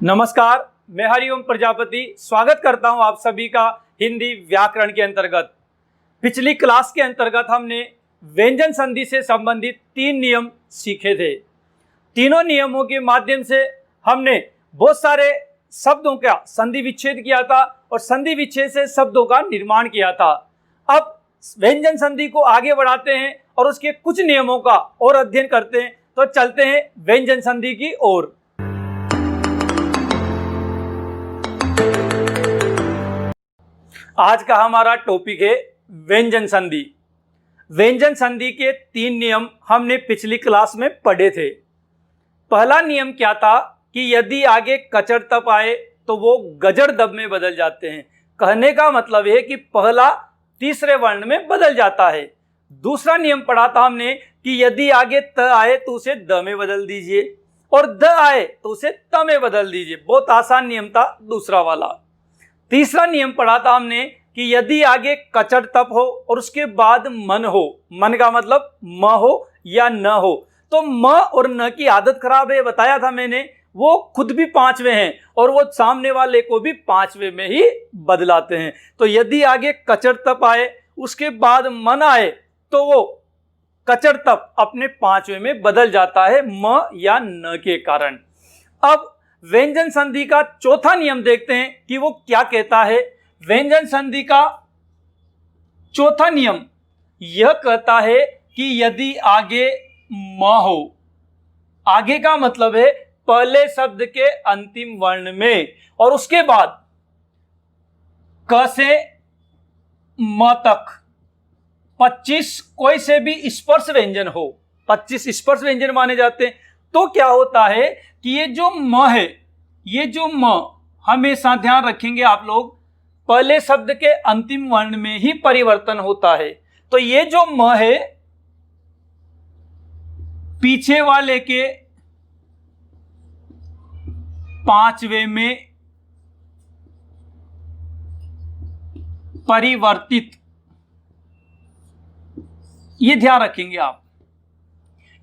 नमस्कार, मैं हरिओम प्रजापति स्वागत करता हूं आप सभी का हिंदी व्याकरण के अंतर्गत। पिछली क्लास के अंतर्गत हमने व्यंजन संधि से संबंधित 3 नियम सीखे थे। तीनों नियमों के माध्यम से हमने बहुत सारे शब्दों का संधि विच्छेद किया था और संधि विच्छेद से शब्दों का निर्माण किया था। अब व्यंजन संधि को आगे बढ़ाते हैं और उसके कुछ नियमों का और अध्ययन करते हैं। तो चलते हैं व्यंजन संधि की ओर। आज का हमारा टॉपिक है व्यंजन संधि। व्यंजन संधि के 3 नियम हमने पिछली क्लास में पढ़े थे। पहला नियम क्या था कि यदि आगे कचड़ तप आए तो वो गजड़ दब में बदल जाते हैं। कहने का मतलब है कि पहला तीसरे वर्ण में बदल जाता है। दूसरा नियम पढ़ा था हमने कि यदि आगे त आए तो उसे द में बदल दीजिए और द आए तो उसे त में बदल दीजिए। बहुत आसान नियम था दूसरा वाला। तीसरा नियम पढ़ा था हमने कि यदि आगे कचड़ तप हो और उसके बाद मन हो, मन का मतलब म हो या न हो, तो म और न की आदत खराब है, बताया था मैंने। वो खुद भी 5वें हैं और वो सामने वाले को भी 5वें में ही बदलाते हैं। तो यदि आगे कचड़ तप आए उसके बाद मन आए तो वो कचड़ तप अपने 5वें में बदल जाता है म या न के कारण। अब व्यंजन संधि का चौथा नियम देखते हैं कि वो क्या कहता है। व्यंजन संधि का चौथा नियम यह कहता है कि यदि आगे म हो, आगे का मतलब है पहले शब्द के अंतिम वर्ण में, और उसके बाद क से म तक 25 कोई से भी स्पर्श व्यंजन हो, 25 स्पर्श व्यंजन माने जाते हैं। तो क्या होता है कि ये जो म है, ये जो म हमेशा ध्यान रखेंगे आप लोग, पहले शब्द के अंतिम वर्ण में ही परिवर्तन होता है। तो ये जो म है पीछे वाले के 5वें में परिवर्तित, ये ध्यान रखेंगे आप।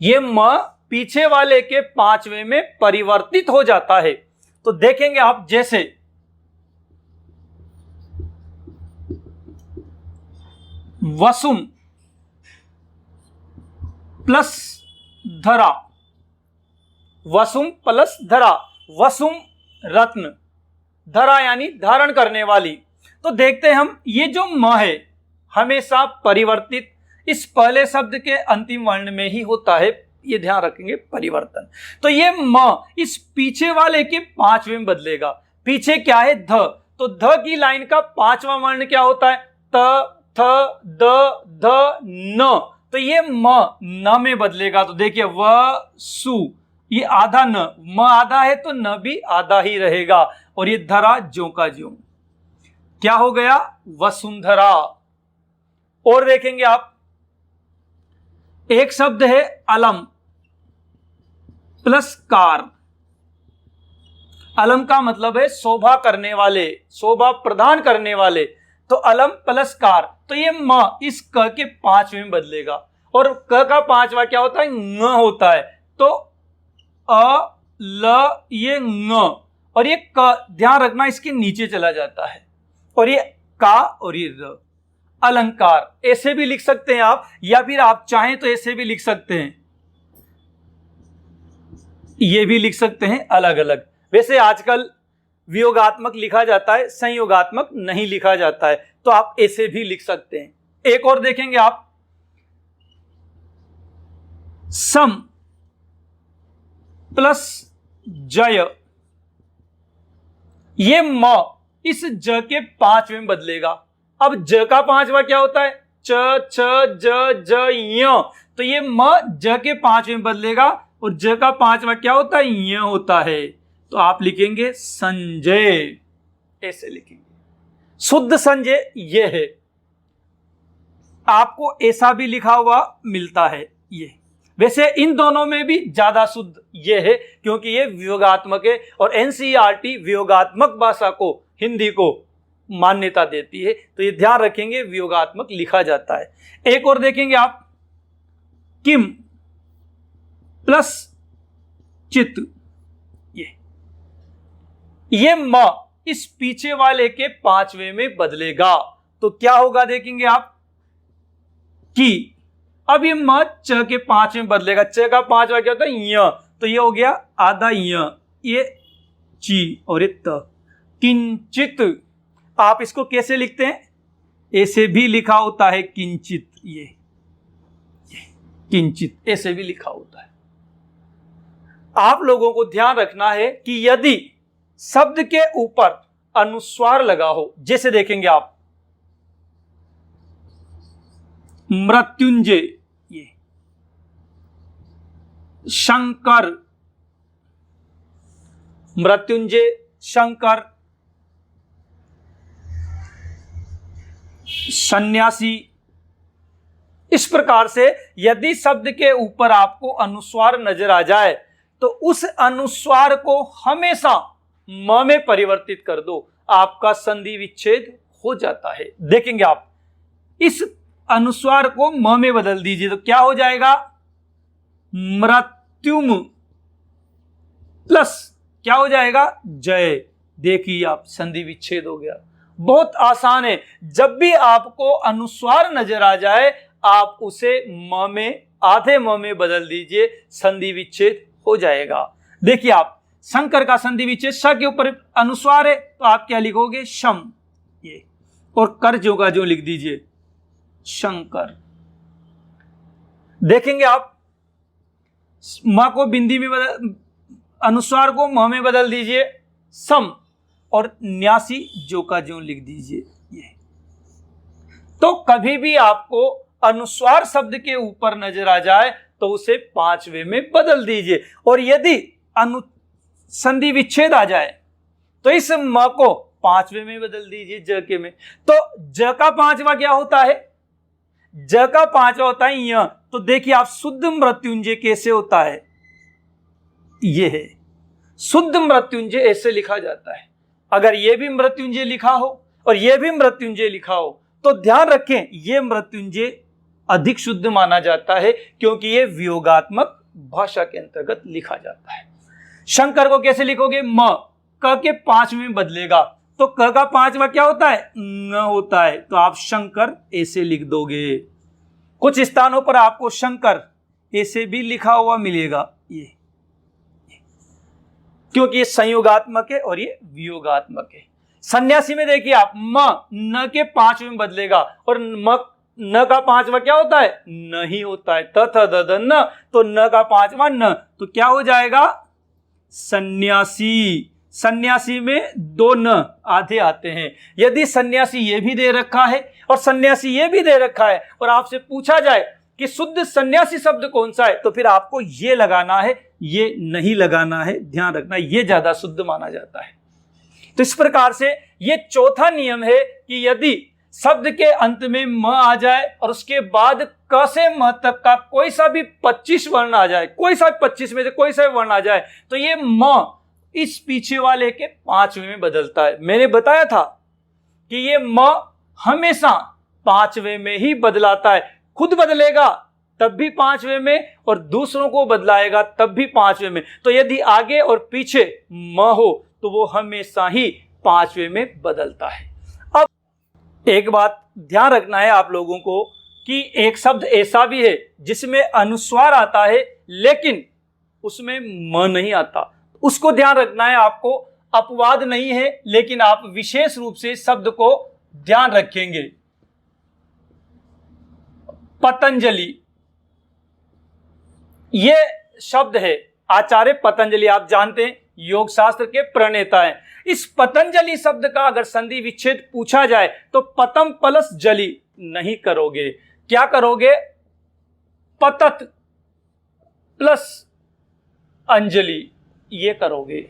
ये म पीछे वाले के 5वें में परिवर्तित हो जाता है। तो देखेंगे आप, जैसे वसुम प्लस धरा, वसुम प्लस धरा, वसुम रत्न, धरा यानी धारण करने वाली। तो देखते हैं हम, ये जो म है हमेशा परिवर्तित इस पहले शब्द के अंतिम वर्ण में ही होता है, ये ध्यान रखेंगे परिवर्तन। तो ये म इस पीछे वाले के 5वें में बदलेगा। पीछे क्या है? ध, तो ध की लाइन का 5वां वर्ण क्या होता है? त, थ, द, ध, न। तो ये म न में बदलेगा। तो देखिए व सु, ये आधा न, म आधा है तो न भी आधा ही रहेगा, और ये धरा ज्यों का ज्यों। क्या हो गया? वसुंधरा। और देखेंगे आप, एक शब्द है अलम प्लस कार। अलम का मतलब है शोभा करने वाले, शोभा प्रदान करने वाले। तो अलम प्लस कार, तो ये म इस क के 5वें में बदलेगा, और क का 5वां क्या होता है? न होता है। तो अ ल, ये न, और ये क ध्यान रखना इसके नीचे चला जाता है, और ये का और ये र। अलंकार ऐसे भी लिख सकते हैं आप, या फिर आप चाहें तो ऐसे भी लिख सकते हैं, ये भी लिख सकते हैं अलग अलग। वैसे आजकल वियोगात्मक लिखा जाता है, संयोगात्मक नहीं लिखा जाता है, तो आप ऐसे भी लिख सकते हैं। एक और देखेंगे आप, सम प्लस जय, ये म इस ज के 5वें में बदलेगा। अब ज का 5वां क्या होता है? च, छ, ज, ज, य। तो ये म ज के 5वें में बदलेगा, और ज का 5वां क्या होता है? य होता है। तो आप लिखेंगे संजय, ऐसे लिखेंगे। शुद्ध संजय ये है, आपको ऐसा भी लिखा हुआ मिलता है ये। वैसे इन दोनों में भी ज्यादा शुद्ध ये है, क्योंकि ये वियोगात्मक है, और एनसीईआरटी वियोगात्मक भाषा को, हिंदी को मान्यता देती है। तो ये ध्यान रखेंगे, वियोगात्मक लिखा जाता है। एक और देखेंगे आप, किम प्लस चित, ये ये म इस पीछे वाले के पांचवें में बदलेगा तो क्या होगा देखेंगे आप कि अब ये म च के पांचवें में बदलेगा। च का पांचवा क्या होता है य, तो ये हो गया आधा य, ये ची और ये त। किंचित आप इसको कैसे लिखते हैं, ऐसे भी लिखा होता है किंचित, ये किंचित ऐसे भी लिखा होता है। आप लोगों को ध्यान रखना है कि यदि शब्द के ऊपर अनुस्वार लगा हो, जैसे देखेंगे आप मृत्युंजय, ये शंकर, मृत्युंजय शंकर, सन्यासी, इस प्रकार से यदि शब्द के ऊपर आपको अनुस्वार नजर आ जाए तो उस अनुस्वार को हमेशा म में परिवर्तित कर दो, आपका संधि विच्छेद हो जाता है। देखेंगे आप इस अनुस्वार को म में बदल दीजिए तो क्या हो जाएगा मृत्युम प्लस क्या हो जाएगा जय। देखिए आप संधि विच्छेद हो गया। बहुत आसान है, जब भी आपको अनुस्वार नजर आ जाए आप उसे म में आधे म में बदल दीजिए, संधि विच्छेद हो जाएगा। देखिए आप शंकर का संधि विच्छेद श के ऊपर अनुस्वार है तो आप क्या लिखोगे शम, ये और कर जो का जो लिख दीजिए शंकर। देखेंगे आप म को बिंदी में बदल, अनुस्वार को म में बदल दीजिए सम और न्यासी जो का जो लिख दीजिए ये। तो कभी भी आपको अनुस्वार शब्द के ऊपर नजर आ जाए तो उसे पांचवे में बदल दीजिए, और यदि संधि विच्छेद आ जाए तो इस म को पांचवे में बदल दीजिए ज के में। तो ज का पांचवा क्या होता है, ज का पांचवा होता है य। तो देखिए आप शुद्ध मृत्युंजय कैसे होता है, ये है शुद्ध मृत्युंजय, ऐसे लिखा जाता है। अगर ये भी मृत्युंजय लिखा हो और ये भी मृत्युंजय लिखा हो तो ध्यान रखें ये मृत्युंजय अधिक शुद्ध माना जाता है क्योंकि ये वियोगात्मक भाषा के अंतर्गत लिखा जाता है। शंकर को कैसे लिखोगे म, क के पांचवें में बदलेगा तो क का पांचवा क्या होता है न होता है, तो आप शंकर ऐसे लिख दोगे। कुछ स्थानों पर आपको शंकर ऐसे भी लिखा हुआ मिलेगा, ये क्योंकि ये संयोगात्मक है और ये वियोगात्मक है। सन्यासी में देखिए आप म न के पांचवें में बदलेगा और म न का पांचवा क्या होता है नहीं होता है, त थ द ध न, तो न का पांचवा न, तो क्या हो जाएगा सन्यासी। सन्यासी में दो न आधे आते हैं। यदि सन्यासी ये भी दे रखा है और सन्यासी ये भी दे रखा है और आपसे पूछा जाए कि शुद्ध सन्यासी शब्द कौन सा है तो फिर आपको ये लगाना है, ये नहीं लगाना है। ध्यान रखना ये ज्यादा शुद्ध माना जाता है। तो इस प्रकार से ये चौथा नियम है कि यदि शब्द के अंत में म आ जाए और उसके बाद क से म तक का कोई सा भी 25 वर्ण आ जाए, कोई सा 25 में से कोई सा भी वर्ण आ जाए तो ये म इस पीछे वाले के पांचवें में बदलता है। मैंने बताया था कि ये म हमेशा पांचवें में ही बदलाता है, खुद बदलेगा तब भी पांचवें में और दूसरों को बदलाएगा तब भी पांचवें में। तो यदि आगे और पीछे म हो तो वो हमेशा ही पांचवें में बदलता है। अब एक बात ध्यान रखना है आप लोगों को कि एक शब्द ऐसा भी है जिसमें अनुस्वार आता है लेकिन उसमें म नहीं आता, उसको ध्यान रखना है आपको। अपवाद नहीं है लेकिन आप विशेष रूप से शब्द को ध्यान रखेंगे। पतंजलि ये शब्द है, आचार्य पतंजलि आप जानते हैं योग शास्त्र के प्रणेता हैं। इस पतंजलि शब्द का अगर संधि विच्छेद पूछा जाए तो पतम प्लस जलि नहीं करोगे, क्या करोगे पतत प्लस अंजलि ये करोगे।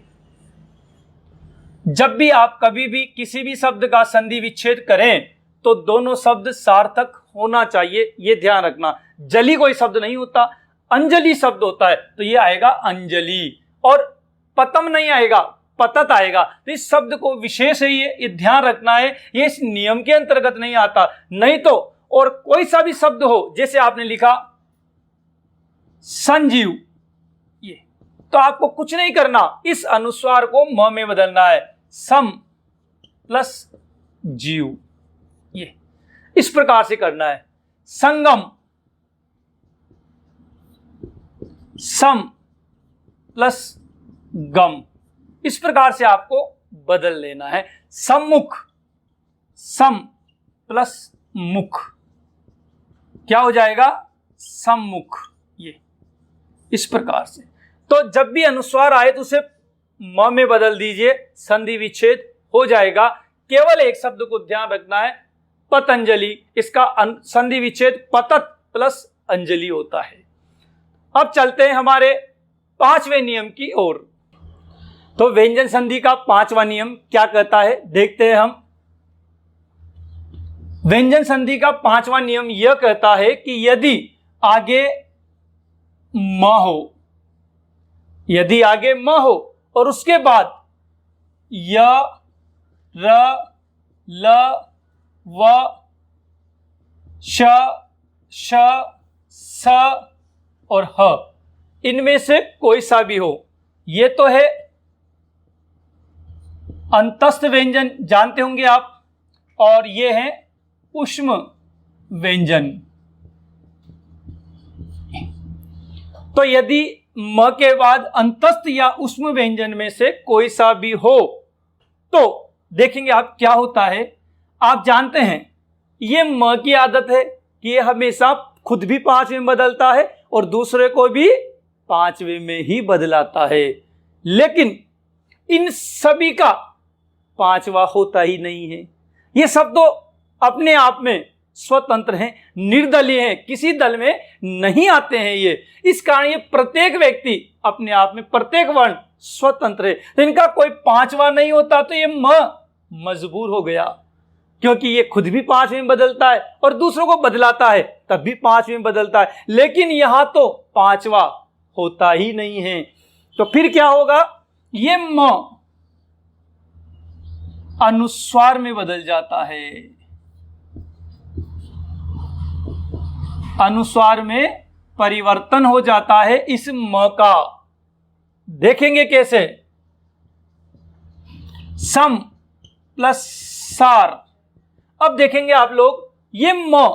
जब भी आप कभी भी किसी भी शब्द का संधि विच्छेद करें तो दोनों शब्द सार्थक होना चाहिए, ये ध्यान रखना। जली कोई शब्द नहीं होता, अंजलि शब्द होता है तो ये आएगा अंजलि, और पतम नहीं आएगा पतत आएगा। तो इस शब्द को विशेष है ये ध्यान रखना है, ये इस नियम के अंतर्गत नहीं आता। नहीं तो और कोई सा भी शब्द हो, जैसे आपने लिखा संजीव, ये तो आपको कुछ नहीं करना, इस अनुस्वार को म में बदलना है। सम प्लस जीव, ये इस प्रकार से करना है। संगम, सम प्लस गम, इस प्रकार से आपको बदल लेना है। सम्मुख, सम प्लस मुख, क्या हो जाएगा? सम्मुख, ये इस प्रकार से। तो जब भी अनुस्वार आए तो उसे म में बदल दीजिए, संधि विच्छेद हो जाएगा। केवल एक शब्द को ध्यान रखना है, पतंजलि, इसका संधि विच्छेद पतत प्लस अंजलि होता है। अब चलते हैं हमारे पांचवें नियम की ओर। तो व्यंजन संधि का पांचवा नियम क्या कहता है, देखते हैं हम। व्यंजन संधि का पांचवा नियम यह कहता है कि यदि आगे म हो, यदि आगे म हो और उसके बाद य, र, ल, व, श, श, स और ह, इनमें से कोई सा भी हो, ये तो है अंतस्थ व्यंजन, जानते होंगे आप, और ये है ऊष्म व्यंजन। तो यदि म के बाद अंतस्थ या ऊष्म व्यंजन में से कोई सा भी हो तो देखेंगे आप क्या होता है। आप जानते हैं ये म की आदत है कि ये हमेशा खुद भी पांचवें में बदलता है और दूसरे को भी पांचवें में ही बदलाता है, लेकिन इन सभी का पांचवा होता ही नहीं है। ये सब तो अपने आप में स्वतंत्र हैं, निर्दलीय हैं, किसी दल में नहीं आते हैं ये। इस कारण ये प्रत्येक व्यक्ति अपने आप में, प्रत्येक वर्ण स्वतंत्र है, तो इनका कोई पांचवा नहीं होता। तो ये म मजबूर हो गया, क्योंकि ये खुद भी पांचवें में बदलता है और दूसरों को बदलाता है तब भी पांचवें में बदलता है, लेकिन यहां तो पांचवा होता ही नहीं है। तो फिर क्या होगा, ये म अनुस्वार में बदल जाता है, अनुस्वार में परिवर्तन हो जाता है इस म का। देखेंगे कैसे, सम प्लस सार। अब देखेंगे आप लोग, ये म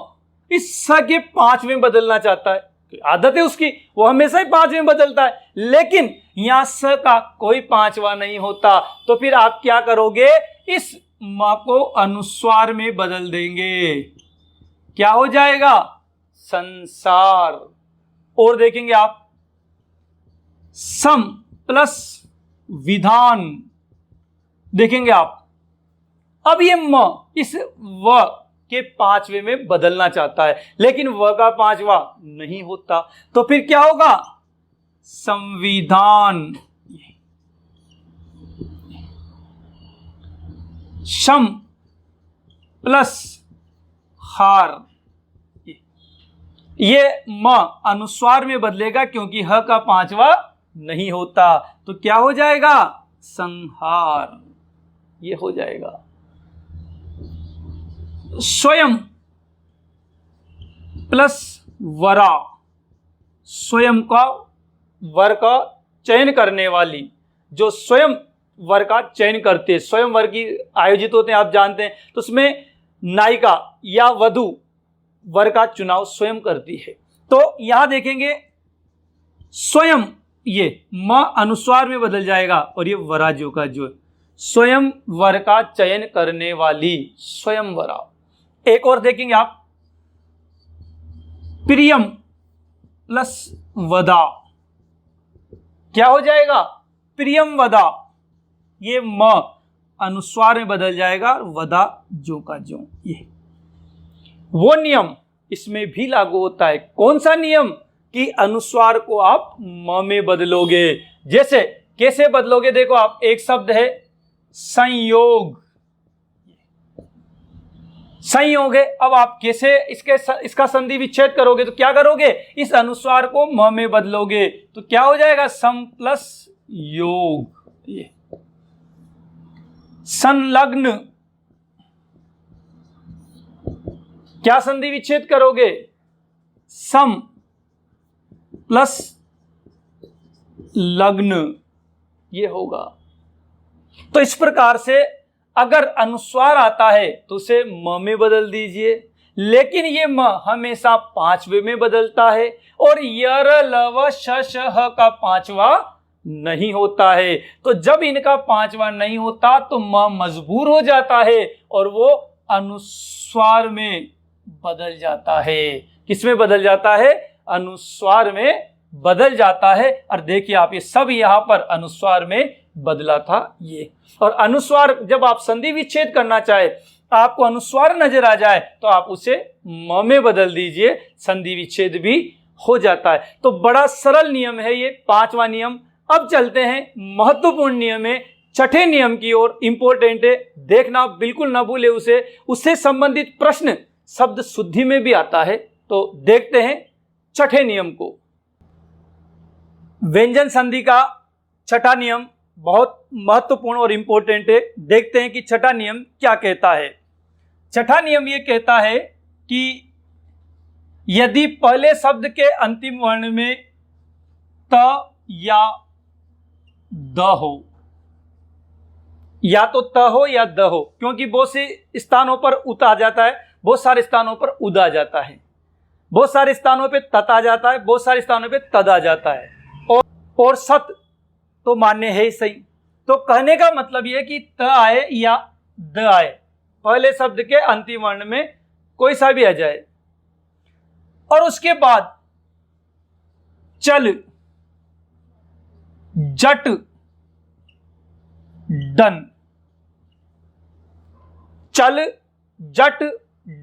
इस स के पांचवें बदलना चाहता है, आदत है उसकी, वो हमेशा ही पांचवें बदलता है, लेकिन यहां स का कोई पांचवा नहीं होता। तो फिर आप क्या करोगे, इस म को अनुस्वार में बदल देंगे, क्या हो जाएगा, संसार। और देखेंगे आप, सम प्लस विधान, देखेंगे आप, अब ये म इस व के पांचवे में बदलना चाहता है, लेकिन व का पांचवा नहीं होता। तो फिर क्या होगा, संविधान। शम प्लस हार, ये म अनुस्वार में बदलेगा क्योंकि ह का पांचवा नहीं होता। तो क्या हो जाएगा, संहार, ये हो जाएगा। स्वयं प्लस वरा, स्वयं का वर का चयन करने वाली, जो स्वयं वर का चयन करते हैं, स्वयं वर की आयोजित होते हैं आप जानते हैं, तो उसमें नायिका या वधु वर का चुनाव स्वयं करती है। तो यहां देखेंगे स्वयं, ये म अनुस्वार में बदल जाएगा और ये वरा जो का जो, स्वयं वर का चयन करने वाली, स्वयं वरा। एक और देखेंगे आप, प्रियम प्लस वदा, क्या हो जाएगा, प्रियम वदा। ये म अनुस्वार में बदल जाएगा, वदा जो का जो। ये वो नियम इसमें भी लागू होता है। कौन सा नियम, कि अनुस्वार को आप म में बदलोगे। जैसे कैसे बदलोगे, देखो आप, एक शब्द है संयोग, संयोग है। अब आप कैसे इसका संधि विच्छेद करोगे, तो क्या करोगे, इस अनुस्वार को म में बदलोगे, तो क्या हो जाएगा, सम प्लस योग। ये संलग्न, क्या संधि विच्छेद करोगे, सम प्लस लग्न, ये होगा। तो इस प्रकार से अगर अनुस्वार आता है तो उसे म में बदल दीजिए, लेकिन ये म हमेशा पांचवे में बदलता है और यर लव श श ह का पांचवा नहीं होता है। तो जब इनका पांचवा नहीं होता तो म मजबूर हो जाता है और वो अनुस्वार में बदल जाता है। किसमें बदल जाता है? अनुस्वार में बदल जाता है। और देखिए आप, ये सब यहां पर अनुस्वार में बदला था ये। और अनुस्वार जब आप संधि विच्छेद करना चाहे, आपको अनुस्वार नजर आ जाए तो आप उसे म में बदल दीजिए, संधि विच्छेद भी हो जाता है। तो बड़ा सरल नियम है ये, पांचवा नियम। अब चलते हैं महत्वपूर्ण नियम है, छठे नियम की ओर। इंपॉर्टेंट है, देखना बिल्कुल ना भूले उसे। उससे संबंधित प्रश्न शब्द शुद्धि में भी आता है। तो देखते हैं छठे नियम को। व्यंजन संधि का छठा नियम बहुत महत्वपूर्ण और इंपॉर्टेंट है। देखते हैं कि छठा नियम क्या कहता है। छठा नियम ये कहता है कि यदि पहले शब्द के अंतिम वर्ण में त या द हो, या तो त हो या द हो, क्योंकि बहुत से स्थानों पर उत आ जाता है, बहुत सारे स्थानों पर उद आ जाता है, बहुत सारे स्थानों पे तत आ जाता है, बहुत सारे स्थानों पे तद आ जाता है, और सत तो मान्य है ही सही। तो कहने का मतलब यह कि त आए या द आए, पहले शब्द के अंतिम वर्ण में कोई सा भी आ जाए, और उसके बाद चल, जट, डन, चल, जट,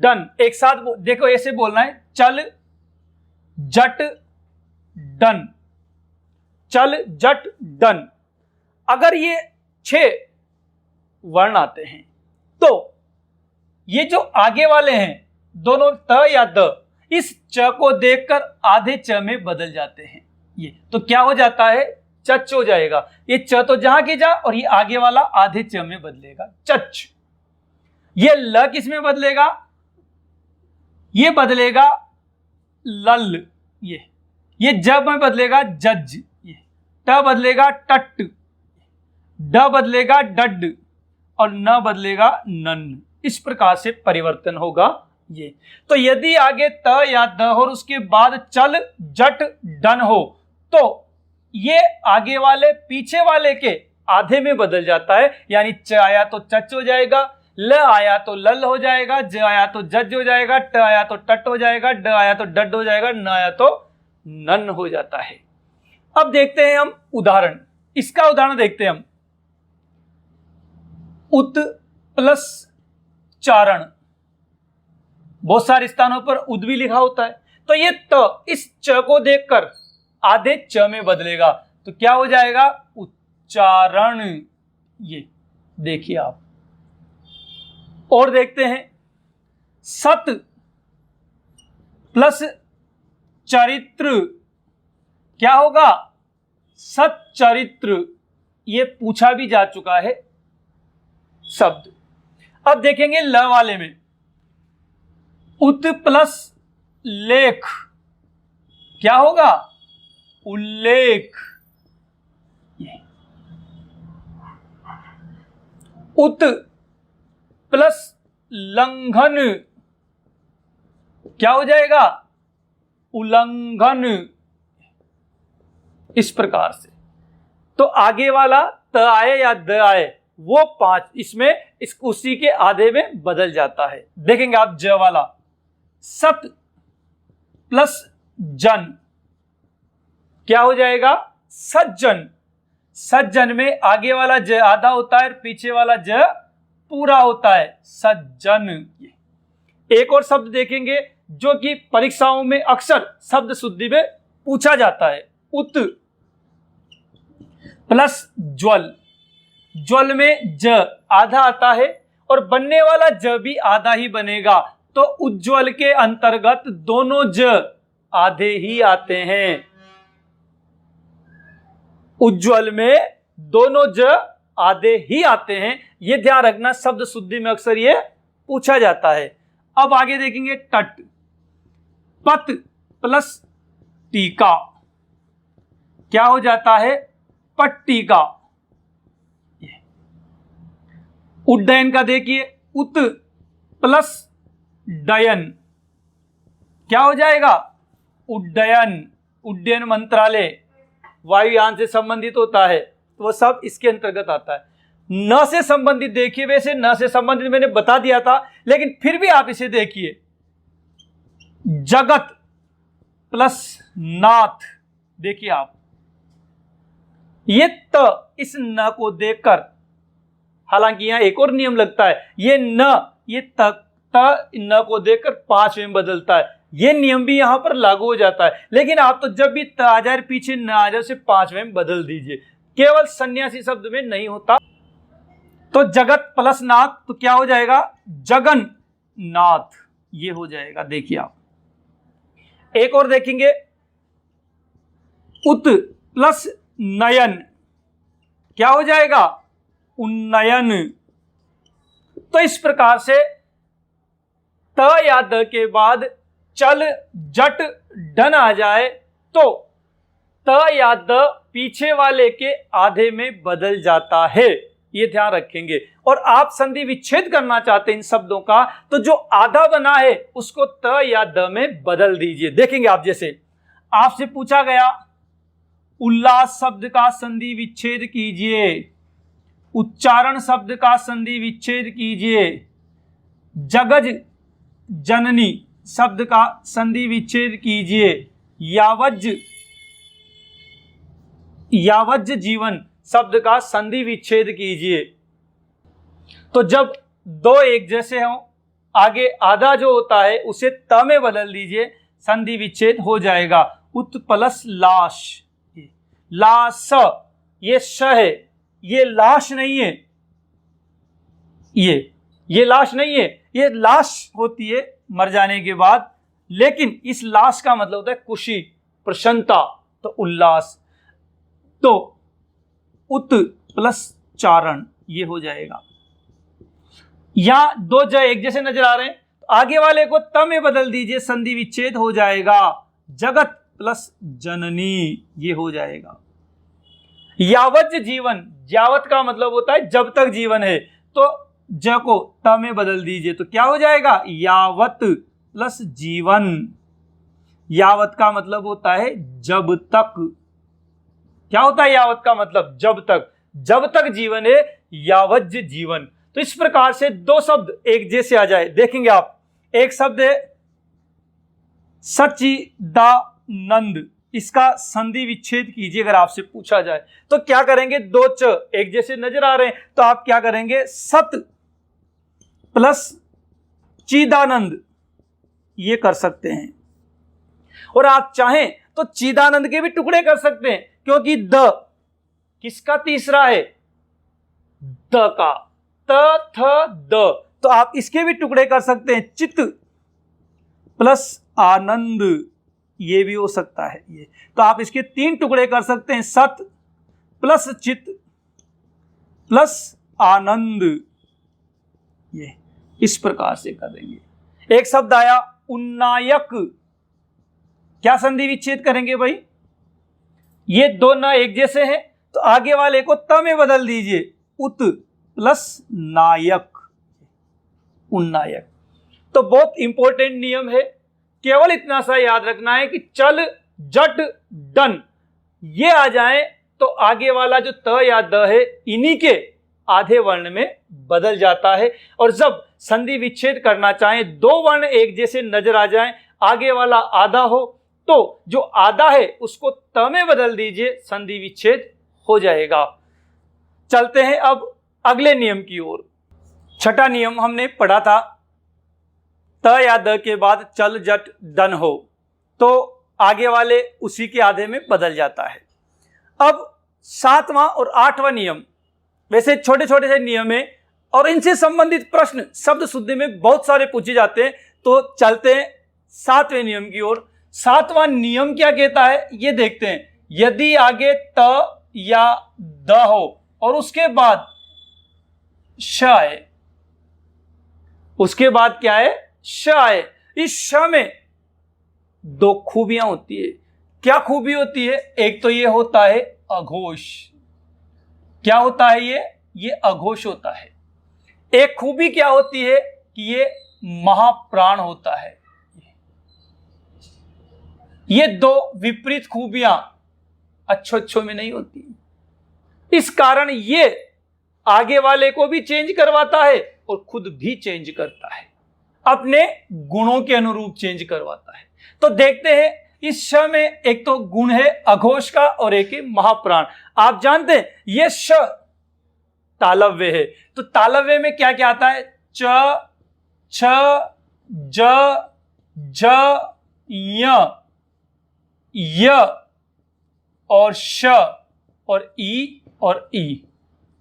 डन, एक साथ देखो ऐसे बोलना है, चल, जट, डन, चल, जट, डन। अगर ये 6 वर्ण आते हैं तो ये जो आगे वाले हैं दोनों त या द, इस च को देखकर आधे च में बदल जाते हैं। ये तो क्या हो जाता है? चच हो जाएगा। ये च तो जहां की जा, और ये आगे वाला आधे च में बदलेगा, चच। ये ल किस में बदलेगा? ये बदलेगा लल, ये जब में बदलेगा जज, ये ट बदलेगा टट, ड बदलेगा डड, और न बदलेगा नन। इस प्रकार से परिवर्तन होगा ये। तो यदि आगे त या द हो और उसके बाद चल, जट, डन हो, तो ये आगे वाले पीछे वाले के आधे में बदल जाता है। यानी च आया तो चच हो जाएगा, ल आया तो लल हो जाएगा, ज आया तो जज हो जाएगा, ट आया तो टट हो जाएगा, ड आया तो डड हो जाएगा, न आया तो नन हो जाता है। अब देखते हैं हम उदाहरण। इसका उदाहरण देखते हैं हम। उत प्लस चारण, बहुत सारे स्थानों पर उद भी लिखा होता है, तो ये त इस च को देखकर आधे च में बदलेगा, तो क्या हो जाएगा? उच्चारण। ये देखिए आप। और देखते हैं, सत प्लस चरित्र, क्या होगा? सच्चरित्र। ये पूछा भी जा चुका है शब्द। अब देखेंगे ल वाले में, उत प्लस लेख, क्या होगा? उल्लेख। उत प्लस लंघन, क्या हो जाएगा? उल्लंघन। इस प्रकार से तो आगे वाला त आए या द आए, वो 5 इसमें उसी के आधे में बदल जाता है। देखेंगे आप ज वाला, सत प्लस जन, क्या हो जाएगा? सज्जन। सज्जन में आगे वाला ज आधा होता है, पीछे वाला ज पूरा होता है, सज्जन। एक और शब्द देखेंगे जो कि परीक्षाओं में अक्सर शब्द शुद्धि में पूछा जाता है, उत प्लस ज्वल। ज्वल में ज आधा आता है और बनने वाला ज भी आधा ही बनेगा, तो उज्ज्वल के अंतर्गत दोनों ज आधे ही आते हैं। उज्ज्वल में दोनों ज आधे ही आते हैं, ये ध्यान रखना, शब्द शुद्धि में अक्सर ये पूछा जाता है। अब आगे देखेंगे टट, पत प्लस टीका, क्या हो जाता है, पट्टिका। उड्डयन का देखिए, उत प्लस डयन क्या हो जाएगा, उड्डयन। उड्डयन मंत्रालय वायुयान से संबंधित होता है, तो वह सब इसके अंतर्गत आता है। न से संबंधित देखिए, वैसे न से संबंधित मैंने बता दिया था, लेकिन फिर भी आप इसे देखिए, जगत प्लस नाथ। देखिए आप, ये त इस न को देखकर, हालांकि यहां एक और नियम लगता है, ये न, ये त न को देखकर 5 में बदलता है, ये नियम भी यहां पर लागू हो जाता है। लेकिन आप तो जब भी त आ जाए पीछे न आ जाए, उसे 5 में बदल दीजिए, केवल सन्यासी शब्द में नहीं होता। तो जगत प्लस नाथ, तो क्या हो जाएगा, जगन नाथ, ये हो जाएगा। देखिए आप एक और देखेंगे, उत प्लस नयन क्या हो जाएगा, उन्नयन। तो इस प्रकार से त या द के बाद चल जट डन आ जाए तो त या द पीछे वाले के आधे में बदल जाता है, ये ध्यान रखेंगे। और आप संधि विच्छेद करना चाहते हैं इन शब्दों का, तो जो आधा बना है उसको त या द में बदल दीजिए। देखेंगे आप, जैसे आपसे पूछा गया उल्लास शब्द का संधि विच्छेद कीजिए, उच्चारण शब्द का संधि विच्छेद कीजिए, जगज जननी शब्द का संधि विच्छेद कीजिए, यावज जीवन शब्द का संधि विच्छेद कीजिए। तो जब दो एक जैसे हों, आगे आधा जो होता है उसे त में बदल दीजिए, संधि विच्छेद हो जाएगा। उत प्लस लाश, लाश, ये श है, ये लाश नहीं है, ये लाश नहीं है, ये लाश होती है मर जाने के बाद, लेकिन इस लाश का मतलब होता है खुशी, प्रसन्नता, तो उल्लास। तो उत प्लस चारण, ये हो जाएगा। यहां दो ज एक जैसे नजर आ रहे हैं, तो आगे वाले को त में बदल दीजिए, संधि विच्छेद हो जाएगा। जगत प्लस जननी, ये हो जाएगा। यावत जीवन, यावत का मतलब होता है जब तक जीवन है, तो ज को त में बदल दीजिए, तो क्या हो जाएगा, यावत प्लस जीवन। यावत का मतलब होता है जब तक। क्या होता है यावत का मतलब, जब तक, जब तक जीवन है, यावज जीवन। तो इस प्रकार से दो शब्द एक जैसे आ जाए। देखेंगे आप, एक शब्द है सच्चिदानंद, इसका संधि विच्छेद कीजिए अगर आपसे पूछा जाए, तो क्या करेंगे, दो च एक जैसे नजर आ रहे हैं, तो आप क्या करेंगे, सत प्लस चिदानंद, ये कर सकते हैं। और आप चाहें तो चिदानंद के भी टुकड़े कर सकते हैं, क्योंकि द किसका तीसरा है, द का, त थ द, तो आप इसके भी टुकड़े कर सकते हैं। चित प्लस आनंद, ये भी हो सकता है ये, तो आप इसके 3 टुकड़े कर सकते हैं, सत प्लस चित प्लस आनंद, ये इस प्रकार से करेंगे। एक शब्द आया उन्नायक, क्या संधि विच्छेद करेंगे भाई, ये दो न एक जैसे हैं, तो आगे वाले को त में बदल दीजिए, उत प्लस नायक, उन्नायक। तो बहुत इंपॉर्टेंट नियम है, केवल इतना सा याद रखना है कि चल जट डन ये आ जाए तो आगे वाला जो त या द है इन्हीं के आधे वर्ण में बदल जाता है। और जब संधि विच्छेद करना चाहें, दो वर्ण एक जैसे नजर आ जाएं, आगे वाला आधा हो, तो जो आधा है उसको त में बदल दीजिए, संधि विच्छेद हो जाएगा। चलते हैं अब अगले नियम की ओर। छठा नियम हमने पढ़ा था, त या द के बाद चल जट डन हो तो आगे वाले उसी के आधे में बदल जाता है। अब 7वां और 8वां नियम, वैसे छोटे छोटे से नियम है और इनसे संबंधित प्रश्न शब्द शुद्धि में बहुत सारे पूछे जाते हैं। तो चलते हैं 7वें नियम की ओर। 7वां नियम क्या कहता है ये देखते हैं। यदि आगे त या द हो और उसके बाद श आए, उसके बाद क्या है, श आए, इस श में दो खूबियां होती है। क्या खूबी होती है? एक तो ये होता है अघोष। क्या होता है ये अघोष होता है। एक खूबी क्या होती है कि ये महाप्राण होता है। ये दो विपरीत खूबियां अच्छों में नहीं होती। इस कारण ये आगे वाले को भी चेंज करवाता है और खुद भी चेंज करता है, अपने गुणों के अनुरूप चेंज करवाता है। तो देखते हैं इस श में एक तो गुण है अघोष का और एक है महाप्राण। आप जानते हैं ये श तालव्य है, तो तालव्य में क्या क्या आता है? च, छ, ज, ज, य और श और ई और ई।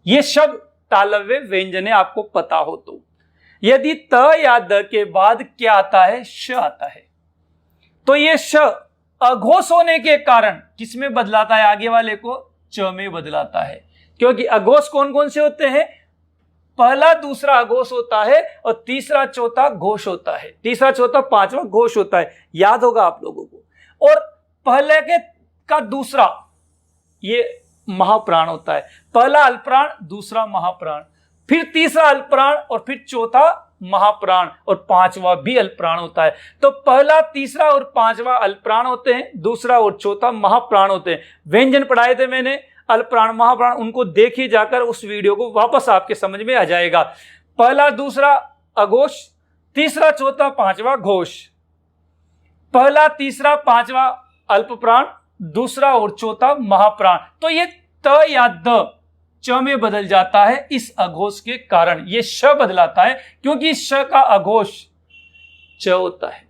ये शब्द तालव्य व्यंजन है, आपको पता हो तो। यदि त या द के बाद क्या आता है? श आता है। तो ये श अघोष होने के कारण किसमें बदलाता है? आगे वाले को च में बदलाता है, क्योंकि अघोष कौन कौन से होते हैं? पहला दूसरा अघोष होता है और तीसरा चौथा घोष होता है, तीसरा चौथा पांचवा घोष होता है, याद होगा आप लोगों को। और पहले के का दूसरा ये महाप्राण होता है। पहला अल्पप्राण, दूसरा महाप्राण, फिर तीसरा अल्पप्राण और फिर चौथा महाप्राण और पांचवा भी अल्पप्राण होता है। तो पहला, तीसरा और पांचवा अल्पप्राण होते हैं, दूसरा और चौथा महाप्राण होते हैं। व्यंजन पढ़ाए थे मैंने अल्पप्राण महाप्राण, उनको देखिए जाकर, उस वीडियो को वापस आपके समझ में आ जाएगा। पहला दूसरा अघोष, तीसरा चौथा पांचवा घोष, पहला तीसरा पांचवा अल्पप्राण, दूसरा और चौथा महाप्राण। तो ये त या द च में बदल जाता है इस अघोष के कारण। ये श बदलाता है क्योंकि श का अघोष च होता है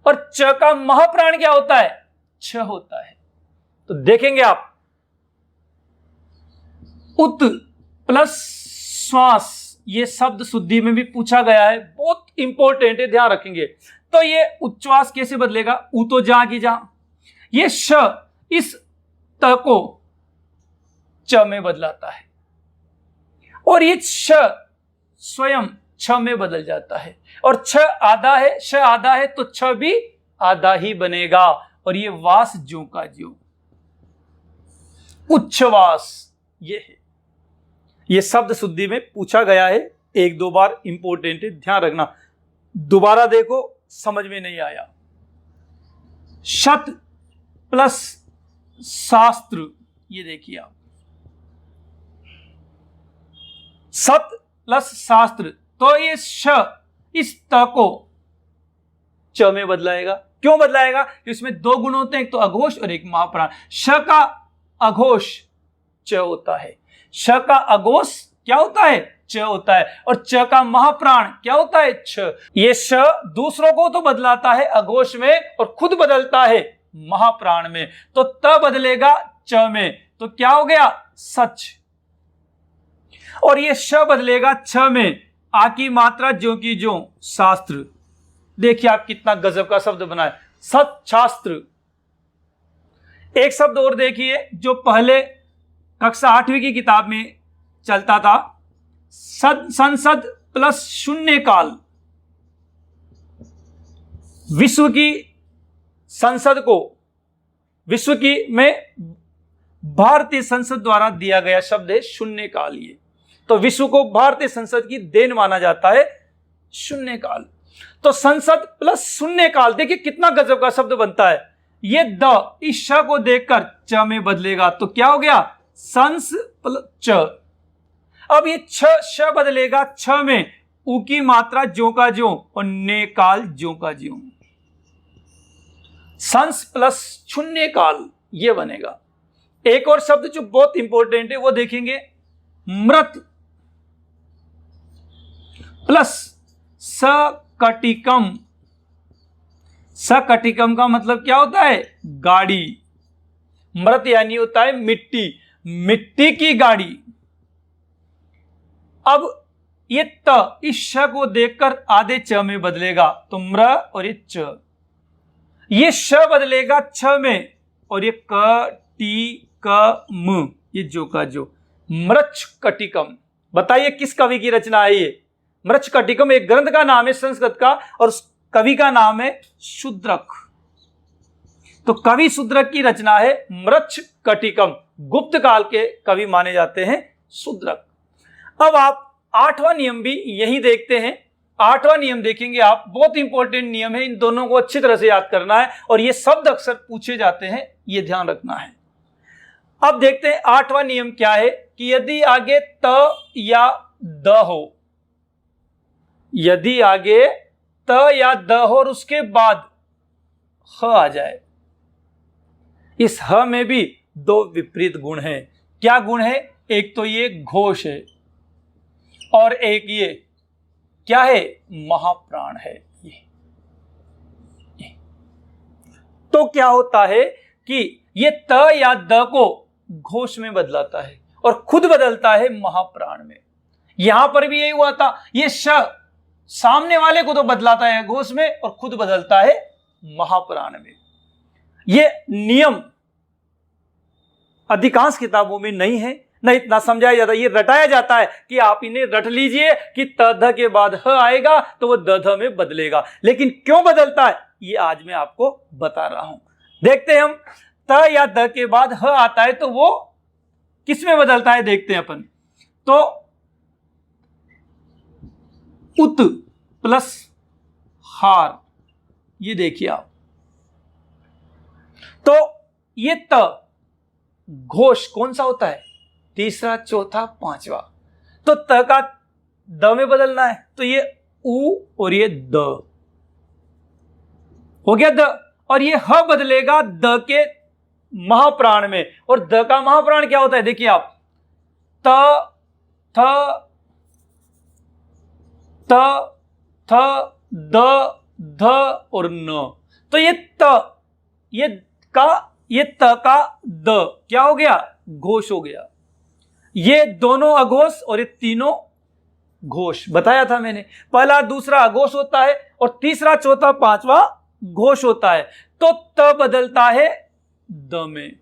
और च का महाप्राण क्या होता है? छ होता है। तो देखेंगे आप, उत प्लस श्वास, ये शब्द शुद्धि में भी पूछा गया है, बहुत इंपॉर्टेंट है, ध्यान रखेंगे। तो ये उच्छ्वास कैसे बदलेगा? उ तो जहां की जहां, ये श इस त को च में बदलाता है और ये श स्वयं छ में बदल जाता है। और छ आधा है, श आधा है तो छ भी आधा ही बनेगा। और ये वास ज्यों का ज्यों, उच्छ्वास ये है। ये शब्द शुद्धि में पूछा गया है, एक दो बार इंपॉर्टेंट है, ध्यान रखना। दोबारा देखो, समझ में नहीं आया। शत प्लस शास्त्र, ये देखिए आप, सत प्लस शास्त्र, तो ये श इस त को च में बदलाएगा। क्यों बदलाएगा? कि इसमें दो गुण होते हैं, एक तो अघोष और एक महाप्राण। श का अघोष च होता है, श का अघोष क्या होता है? च होता है। और च का महाप्राण क्या होता है? छ। ये श दूसरों को तो बदलाता है अघोष में और खुद बदलता है महाप्राण में। तो त बदलेगा च में, तो क्या हो गया? सच। और ये श बदलेगा छ में, आ की मात्रा ज्यों की ज्यों, शास्त्र। देखिए आप कितना गजब का शब्द बनाए, सत शास्त्र। एक शब्द और देखिए जो पहले कक्षा 8वीं की किताब में चलता था, संसद प्लस शून्यकाल। विश्व की संसद को, विश्व की में भारतीय संसद द्वारा दिया गया शब्द है शून्यकाल। ये तो विश्व को भारतीय संसद की देन माना जाता है शून्यकाल। तो संसद प्लस शून्यकाल, देखिए कितना गजब का शब्द बनता है। ये द इस श को देखकर च में बदलेगा, तो क्या हो गया? संस प्लस च। अब ये छ श बदलेगा छ में, उ की मात्रा ज्यों का ज्यों और ने काल ज्यों का ज्यों, संस प्लस शून्य काल, ये बनेगा। एक और शब्द जो बहुत इंपॉर्टेंट है वो देखेंगे, मृत प्लस सकटिकम। सकटिकम का मतलब क्या होता है? गाड़ी। मृत यानी होता है मिट्टी, मिट्टी की गाड़ी। अब ये त इस श को देखकर आधे च में बदलेगा, तो म्र और ये च। ये श बदलेगा छ में और ये क टी क म, ये जो का जो, मृच्छकटिकम। बताइए किस कवि की रचना है ये? मृच्छकटिकम एक ग्रंथ का नाम है संस्कृत का और उस कवि का नाम है शूद्रक। तो कवि शूद्रक की रचना है मृच्छ कटिकम। गुप्त काल के कवि माने जाते हैं शूद्रक। अब आप 8वां नियम भी यही देखते हैं। 8वां नियम देखेंगे आप, बहुत इंपॉर्टेंट नियम है, इन दोनों को अच्छी तरह से याद करना है और ये शब्द अक्सर पूछे जाते हैं, ये ध्यान रखना है। अब देखते हैं 8वां नियम क्या है कि यदि आगे त या द हो, यदि आगे त या द हो और उसके बाद ह आ जाए, इस ह में भी दो विपरीत गुण हैं। क्या गुण है? एक तो ये घोष है और एक ये क्या है? महाप्राण है। ये तो क्या होता है कि ये त या द को घोष में बदलाता है और खुद बदलता है महाप्राण में। यहां पर भी यही हुआ था, ये श सामने वाले को तो बदलाता है घोष में और खुद बदलता है महाप्राण में। ये नियम अधिकांश किताबों में नहीं है, न इतना समझाया जाता, ये रटाया जाता है कि आप इन्हें रट लीजिए कि त ध के बाद ह आएगा तो वो द ध में बदलेगा। लेकिन क्यों बदलता है ये आज मैं आपको बता रहा हूं। देखते हैं हम, त या द के बाद ह आता है तो वो किस में बदलता है, देखते हैं अपन। तो उत प्लस हार, ये देखिए आप, तो ये त घोष कौन सा होता है? तीसरा, चौथा, पांचवा। तो त का द में बदलना है तो ये उ और ये द हो गया द, और ये ह बदलेगा द के महाप्राण में। और द का महाप्राण क्या होता है? देखिए आप, त थ त थ द ध और न। तो ये त, ये त का द क्या हो गया? घोष हो गया। ये दोनों अघोष और ये तीनों घोष बताया था मैंने। पहला दूसरा अघोष होता है और तीसरा चौथा पांचवा घोष होता है। तो त बदलता है द में,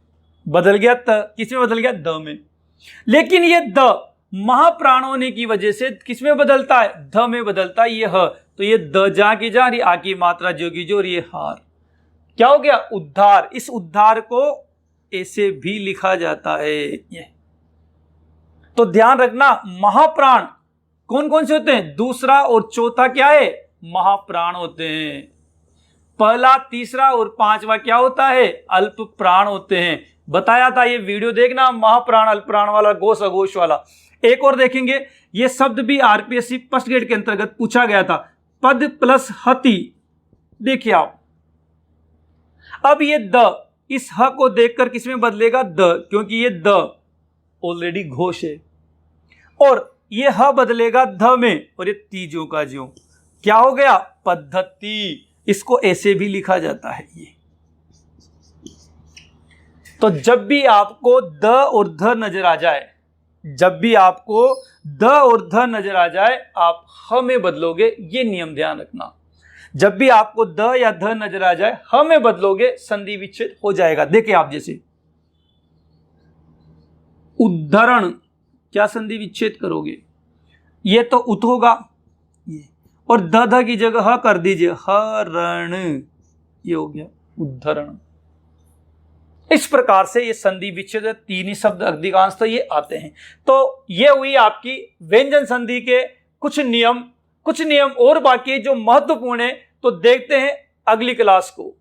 बदल गया त, किस में बदल गया? द में। लेकिन ये द महाप्राण होने की वजह से किस में बदलता है? ध में बदलता है। ये ह, तो ये द जा की जा, आ की मात्रा जो की जो, और ये हार क्या हो गया? उद्धार। इस उद्धार को ऐसे भी लिखा जाता है। ये तो ध्यान रखना, महाप्राण कौन कौन से होते हैं? दूसरा और चौथा क्या है? महाप्राण होते हैं। पहला, तीसरा और पांचवा क्या होता है? अल्प प्राण होते हैं। बताया था, ये वीडियो देखना, महाप्राण अल्प प्राण वाला, घोष अघोष वाला। एक और देखेंगे, ये शब्द भी आरपीएससी फर्स्ट ग्रेड के अंतर्गत पूछा गया था, पद प्लस हति। देखिए आप, अब ये द, इस ह को देखकर किसमें बदलेगा? द, क्योंकि ये द ऑलरेडी घोष है, और ये ह बदलेगा ध में, और ये तीजों का ज्यों क्या हो गया? पद्धति। इसको ऐसे भी लिखा जाता है ये। तो जब भी आपको द और ध नजर आ जाए, जब भी आपको द और ध नजर आ जाए, आप ह में बदलोगे, ये नियम ध्यान रखना। जब भी आपको द या ध नजर आ जाए, ह में बदलोगे, संधि विच्छेद हो जाएगा। देखिए आप, जैसे उद्धरण, क्या संधि विच्छेद करोगे? ये तो उत होगा, ये, और द ध की जगह ह कर दीजिए, हरण, ये हो गया उद्धरण। इस प्रकार से ये संधि विच्छेद, तीन ही शब्द अधिकांश तो ये आते हैं। तो ये हुई आपकी व्यंजन संधि के कुछ नियम और बाकी जो महत्वपूर्ण है, तो देखते हैं अगली क्लास को।